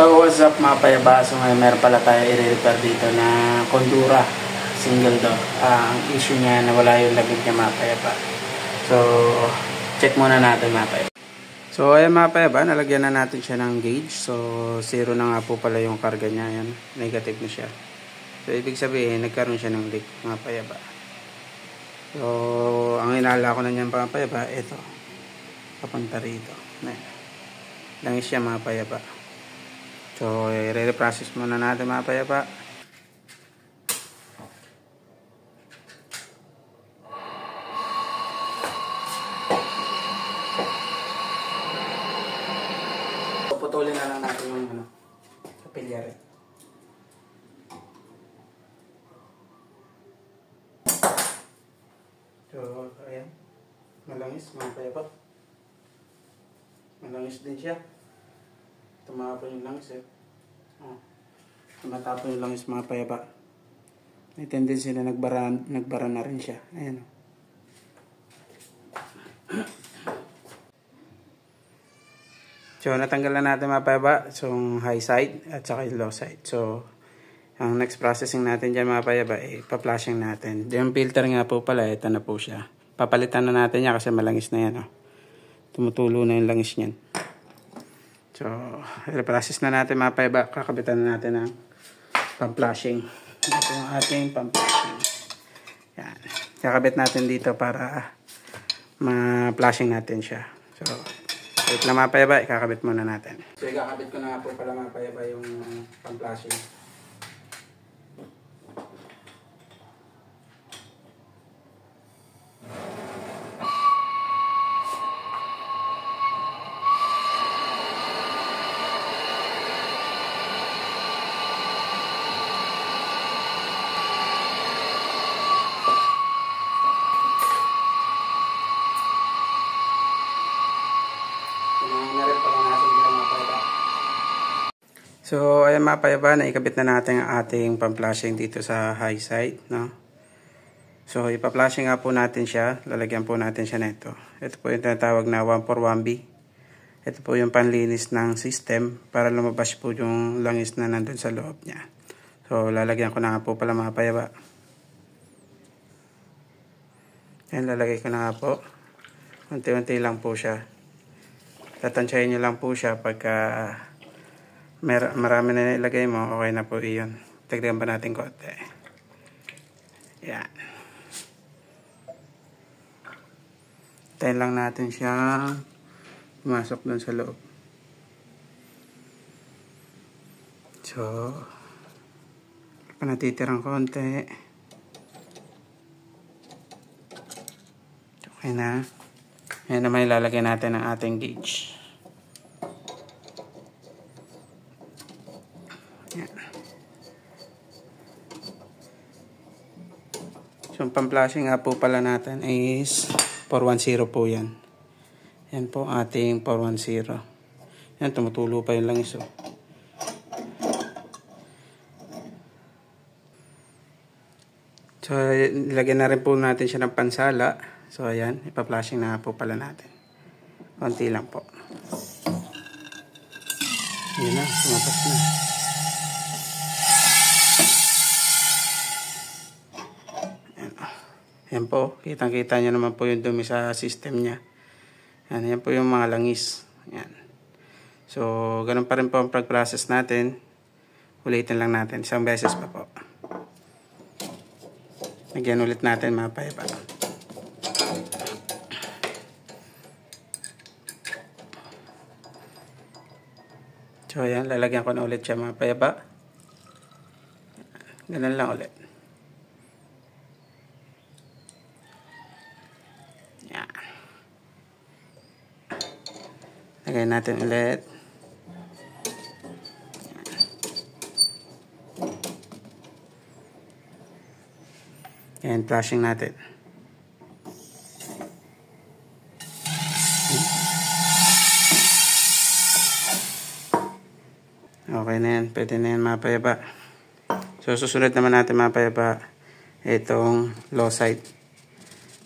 So what's up mga payaba? So ngayon meron pala tayo i-repair dito na Condura single door. Ang issue niya nawala yung lamig niya mga payaba. So check muna natin mga payaba. So ayan mga payaba, nalagyan na natin siya ng gauge. So 0 na nga po pala yung karga niya. Ayan, negative na siya. So ibig sabihin nagkaroon siya ng leak mga payaba. So ang inala ko na niyan mga payaba, ito papunta rito. Langis siya mga payaba. So, i-reprocess muna natin mga payapa. Puputulin na lang natin yung kapilya rin. So, ayan. Malangis mga payapa. Malangis din siya. Tumapon yung langis eh. Tumatapon yung langis mga payaba. May tendency na nagbara na rin siya. Ayan. So natanggalan natin mga payaba. So high side at saka yung low side. So ang next processing natin dyan mga payaba ay pa-flashing natin. Yung filter nga po pala, ito na po siya. Papalitan na natin niya kasi malangis na yan. Tumutulo na yung langis niyan. So, i-process na natin mga payaba. Kakabitan na natin ng pang-flashing. Ito yung ating pang-flashing. Yan. Kakabit natin dito para ma-flashing natin siya. So, wait lang mga payaba. Ikakabit muna natin. So, ikakabit ko na po pala mga payaba yung pang-flashing. So, ayan mga payaba, naikabit na natin ang ating pang-flashing dito sa high side, no? So, ipa-flashing nga po natin siya. Lalagyan po natin siya nito. Ito po yung tinatawag na 141B. Ito po yung panlinis ng system para lumabas po yung langis na nandun sa loob niya. So, lalagyan ko na nga po pala mga payaba. Ayan, lalagay ko na nga po. Unti-unti lang po siya. Tatansyahin nyo lang po siya pagka marami na ilagay mo, okay na po iyon. Tagdagan pa natin konti. Yan. Tayin lang natin siya pumasok dun sa loob. So, panatitirang konti. Okay na. Yan naman ilalagay natin ang ating gauge. Yan. So, ang pang-flashing nga po pala natin is 410 po yan. Yan po ating 410. Yan, tumutulo pa yung langis. So, ilagyan na rin po natin siya ng pansala. So, ayan, ipa-flashing na po pala natin. Konti lang po. Yan na, sumabas na. Yan po, kitang-kita nyo naman po yung dumi sa system niya. Yan po yung mga langis. Yan. So, ganun pa rin po ang pag-process natin. Ulitin lang natin. Isang beses pa po. Lagyan ulit natin mga payaba. So, yan. Lalagyan ko na ulit siya mga payaba. Ganun lang ulit. Lagay natin ulit. Ayan, flashing natin. Okay na yan. Pwede na yan mga payaba. So, susunod naman natin mga payaba itong low side.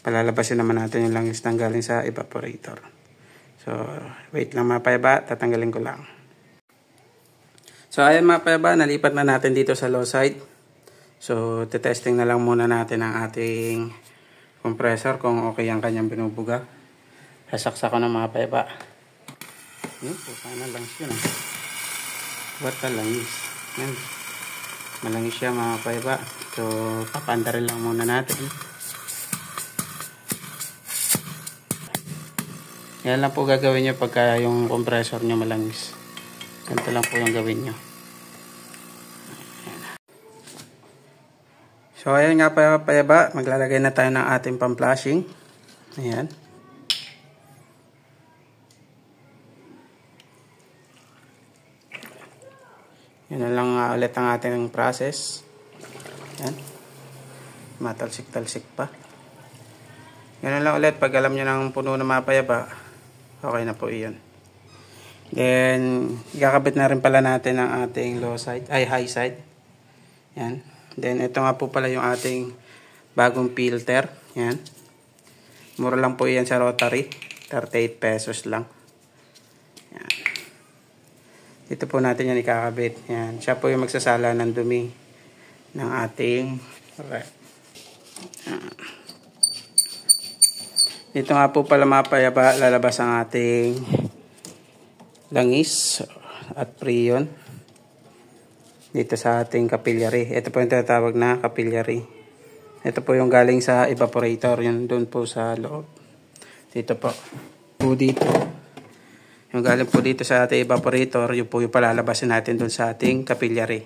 Palalabasin naman natin yung langis na galing sa evaporator. So, wait lang mga payaba, tatanggalin ko lang. So ayan mga payaba, nalipat na natin dito sa low side. So testing na lang muna natin ang ating compressor kung okay ang kanyang binubuga. Sasaksak ko na mga payaba. Paano lang siya na. Bata langis. Yan. Malangis siya mga payaba. So papandarin lang muna natin. Yan lang po gagawin nyo pagka yung compressor nyo malangis. Ganito lang po yung gawin nyo. So ayan nga payaba, maglalagay na tayo ng ating pang-flashing. Ayan. Yan na lang ulit ang ating process. Ayan. Matalsik-talsik pa. Yan lang ulit, pag alam nyo ng puno na mapayaba, okay na po iyon. Then, ikakabit na rin pala natin ang ating low side, ay high side. Yan. Then, ito nga po pala yung ating bagong filter. Yan. Mura lang po yan sa Rotary. 38 pesos lang. Yan. Dito po natin yan ikakabit. Yan. Siya po yung magsasala ng dumi ng ating rep. Yan. Dito nga po pala mapayaba, lalabas ang ating langis at prion dito sa ating capillary. Ito po yung tinatawag na capillary. Ito po yung galing sa evaporator, yun doon po sa loob. Dito po. Dito. Yung galing po dito sa ating evaporator, yun po yung palalabasin natin doon sa ating capillary.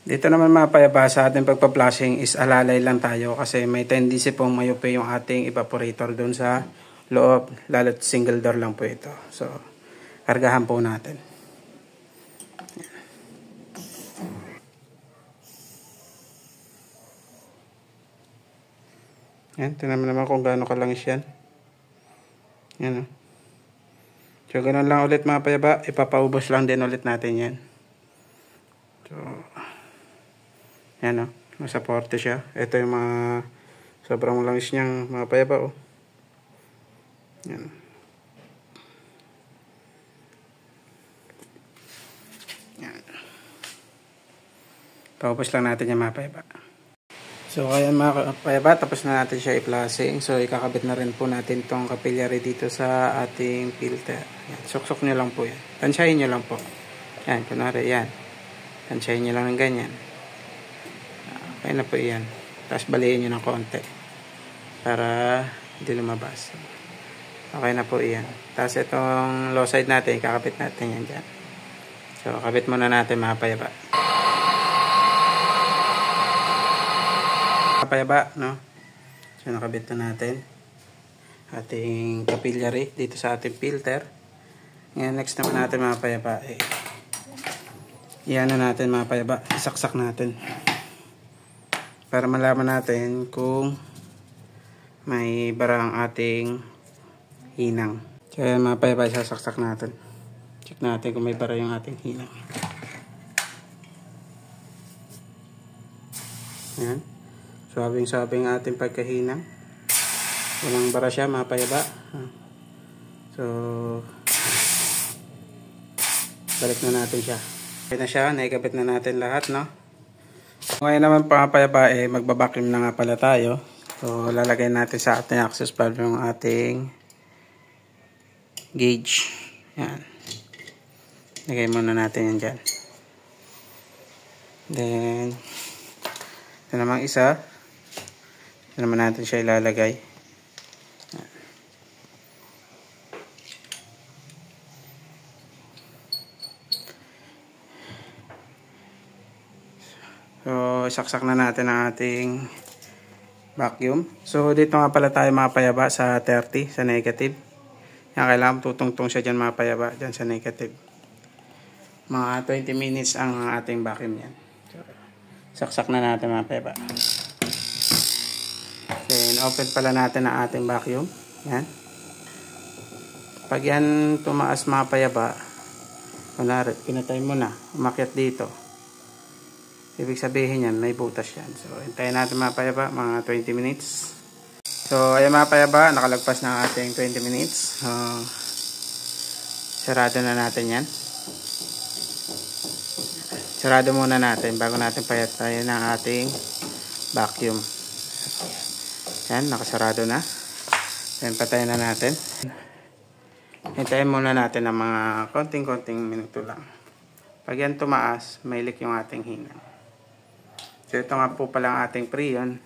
Dito naman mapayaba sa ating pagpa-flushing is alalay lang tayo kasi may tendency pong mayupi yung ating evaporator doon sa loob. Lalo't single door lang po ito. So, kargahan po natin. Yan, tingnan mo naman kung gaano kalangis yan. Yan o. So, ganun lang ulit mga payaba. Ipapaubos lang din ulit natin yan. So, yan o. Nasa-porte siya. Ito yung mga sobrang langis niyang mga payaba o. Yan. Yan. Paubos lang natin yung mga payaba. So, ayan mga payaba, tapos na natin siya i-flashing. So, ikakabit na rin po natin itong capillary dito sa ating filter. Yan. Suksok nyo lang po yan. Tansyahin nyo lang po. Yan, kunwari yan. Tansyahin nyo lang ng ganyan. Okay na po yan. Tapos baliin nyo ng konti. Para hindi lumabas. Okay na po yan. Tapos itong low side natin, ikakabit natin yan dyan. So, kabit muna natin mga payaba. Payaba, no? So, nakabit na natin ating capillary dito sa ating filter. Ngayon, next naman natin mga payaba, iyan na natin mga payaba, isaksak natin para malaman natin kung may bara ang ating hinang. So, ayan mga payaba, isasaksak natin. Check natin kung may bara yung ating hinang. Ayan. Sabing-sabing ating pagkahinang. Walang bara siya, mga payaba. So, balik na natin siya. Okay na siya, naikabit na natin lahat, no? Ngayon naman mga payaba, magbabacuum na nga pala tayo. So, lalagay natin sa ating access valve yung ating gauge. Yan. Lagay muna natin yan dyan. Then, ito namang isa. Ito naman natin siya ilalagay. So, saksak na natin ang ating vacuum. So, dito nga pala tayo mga payaba sa 30, sa negative. Yan, kailangan tutungtong siya dyan mga payaba, dyan sa negative. Mga 20 minutes ang ating vacuum yan. So, saksak na natin mga payaba. Then, open pala natin ang ating vacuum. Yan. Pag yan tumaas mga payaba, kunwari, pinatay mo na, umakyat dito. Ibig sabihin yan, may butas yan. So, hintayin natin mga payaba, mga 20 minutes. So, ayan mga payaba, nakalagpas na ang ating 20 minutes. Sarado na natin yan. sarado muna natin bago natin payatayin ng ating vacuum. Yan, nakasarado na. Then patayin na natin. Hintayin muna natin ng mga konting-konting minuto lang. Pag yan tumaas, may leak yung ating hina. So ito nga po pala ang ating Freon.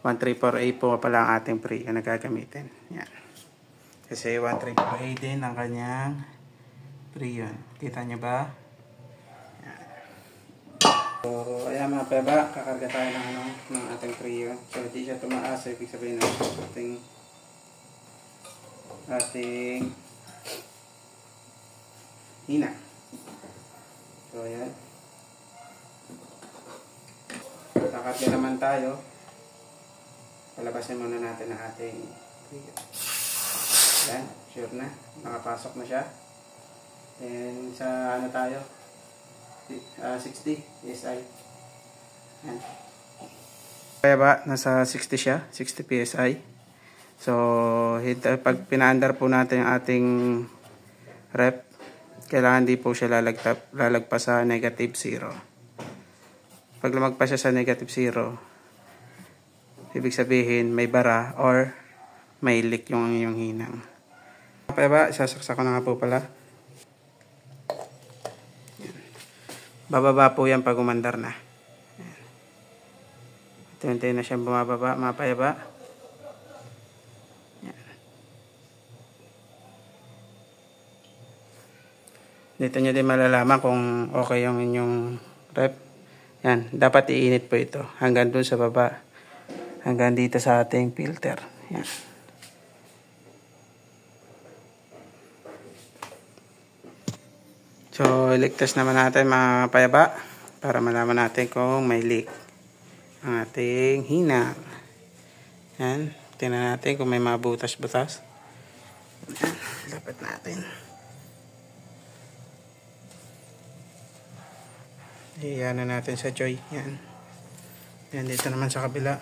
134A po pala ang ating Freon na gagamitin. Yan. Kasi 134A din ang kanyang Freon. Kita nyo ba? Yan. So ayan mga peba, kakarga tayo ng ating Freon. So hindi siya tumaas. So ibig sabihin na ating hina. So ayan. Kakarga naman tayo. Palabasin muna natin ang ating Freon. Ayan, sure na. Nakapasok na siya. And sa ano tayo? 60 PSI. Ayan. Kaya ba, nasa 60 siya? 60 PSI. So, pag pinaandar po natin ang ating rep, kailangan di po siya lalagpas sa negative 0. Pag lumagpas siya sa negative 0, ibig sabihin may bara or may leak yung hinang. Kaya ba, sasaksak ko na nga po pala. Yan. Bababa po yan pag umandar na. Ito na siyang bumababa, mapayaba. Yan. Dito nyo din malalaman kung okay yung inyong rep. Yan, dapat iinit po ito hanggang dun sa baba. Hanggang dito sa ating filter. Yan. So, iligtas naman natin mga payaba para malaman natin kung may leak ang ating hina. Yan. Tingnan natin kung may mga butas-butas. Yan. Dapat natin. Iyan na natin sa joy. Yan. Yan. Dito naman sa kabila.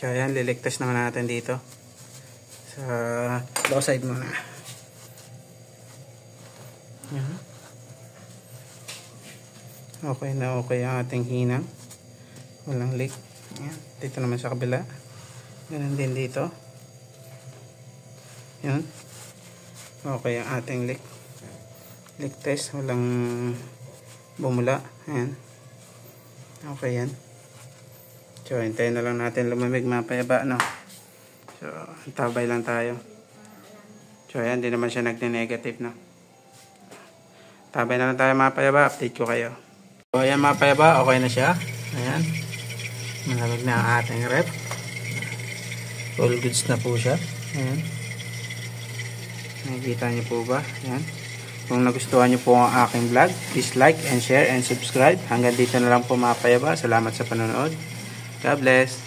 So, yan. Liligtas naman natin dito. Sa low side muna. Yan. Okay na okay ang ating hinang. Walang leak. Yan. Dito naman sa kabila. Ganun din dito. Yan. Okay ang ating leak. Leak test. Walang bumula. Yan. Okay yan. So, hintayin na lang natin lumamig mga payaba, no? So, tabay lang tayo. So, ayan. Di naman siya nagne-negative, no? Tabay na lang tayo mga payaba. Update ko kayo. So, ayan mga payaba. Okay na siya. Ayan. Malamig na ang ating rep. All goods na po siya. Ayan. Nakikita niyo po ba? Ayan. Kung nagustuhan niyo po ang aking vlog, please like and share and subscribe. Hanggang dito na lang po mga payaba. Salamat sa panonood. God bless.